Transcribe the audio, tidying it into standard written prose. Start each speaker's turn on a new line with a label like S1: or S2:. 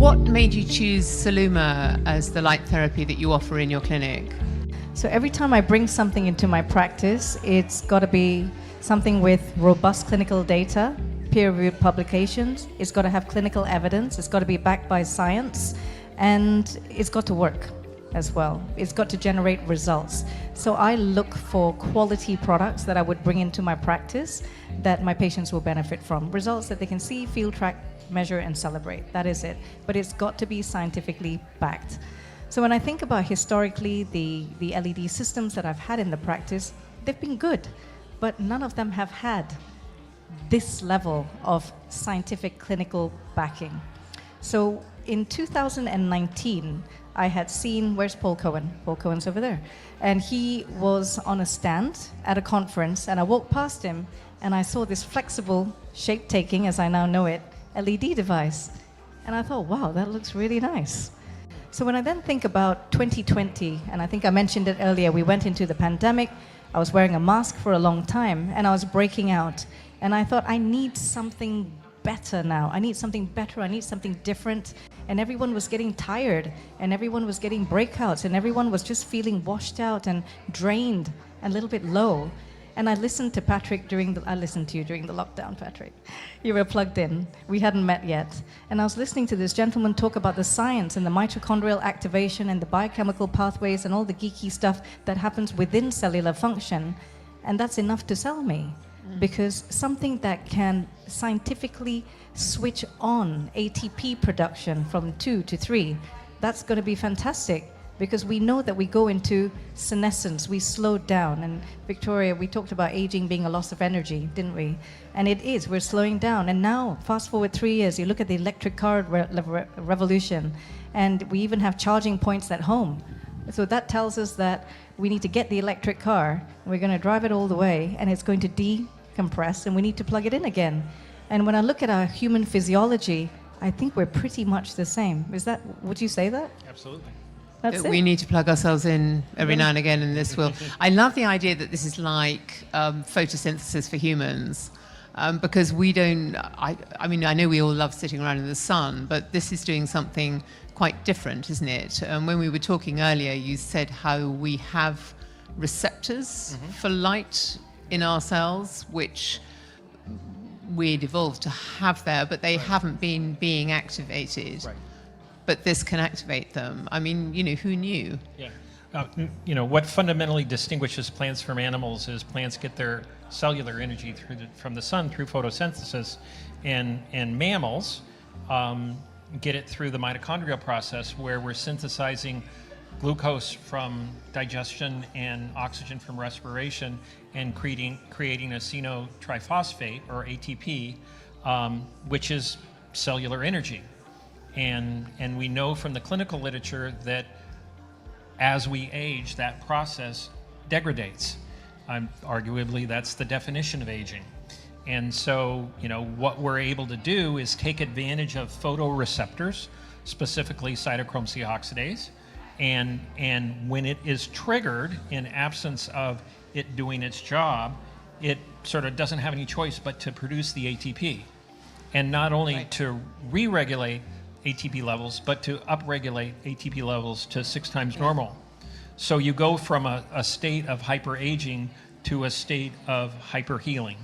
S1: What made you choose Celluma as the light therapy that you offer in your clinic?
S2: So every time I bring something into my practice, it's got to be something with robust clinical data, peer-reviewed publications. It's got to have clinical evidence. It's got to be backed by science, and it's got to work as well. It's got to generate results. So I look for quality products that I would bring into my practice that my patients will benefit from. Results that they can see, feel, track, measure, and celebrate. That is it. But it's got to be scientifically backed. So when I think about historically the LED systems that I've had in the practice, they've been good, but none of them have had this level of scientific clinical backing. So in 2019, I had seen, where's Paul Cohen? Paul Cohen's over there. And he was on a stand at a conference, and I walked past him, and I saw this flexible, shape-taking, as I now know it, LED device. And I thought, wow, that looks really nice. So when I then think about 2020, and I think I mentioned it earlier, we went into the pandemic, I was wearing a mask for a long time, and I was breaking out. And I thought, I need something better now. I need something better, I need something different. And everyone was getting tired, and everyone was getting breakouts, and everyone was just feeling washed out and drained and a little bit low. And I listened to Patrick I listened to you during the lockdown, Patrick. You were plugged in. We hadn't met yet. And I was listening to this gentleman talk about the science and the mitochondrial activation and the biochemical pathways and all the geeky stuff that happens within cellular function. And that's enough to sell me. Because something that can scientifically switch on ATP production from 2 to 3, that's going to be fantastic. Because we know that we go into senescence, we slow down. And Victoria, we talked about aging being a loss of energy, didn't we? And it is, we're slowing down. And now, fast forward 3 years, you look at the electric car revolution, and we even have charging points at home. So that tells us that we need to get the electric car, and we're going to drive it all the way, and it's going to decompress, and we need to plug it in again. And when I look at our human physiology, I think we're pretty much the same. Would you say that?
S3: Absolutely.
S1: We need to plug ourselves in every now and again, and this will. I love the idea that this is like photosynthesis for humans, because we don't. I mean, I know we all love sitting around in the sun, but this is doing something quite different, isn't it? When we were talking earlier, you said how we have receptors for light in our cells, which we'd evolved to have there, but they haven't been being activated.
S3: Right.
S1: But this can activate them. I mean, who knew?
S3: Yeah. What fundamentally distinguishes plants from animals is plants get their cellular energy from the sun through photosynthesis, and mammals get it through the mitochondrial process, where we're synthesizing glucose from digestion and oxygen from respiration and creating acenotriphosphate, or ATP, which is cellular energy. And we know from the clinical literature that as we age, that process degrades. Arguably, that's the definition of aging. And so, what we're able to do is take advantage of photoreceptors, specifically cytochrome C oxidase, and when it is triggered, in absence of it doing its job, it sort of doesn't have any choice but to produce the ATP. And not only to re-regulate ATP levels, but to upregulate ATP levels to 6 times normal. So you go from a state of hyperaging to a state of hyperhealing.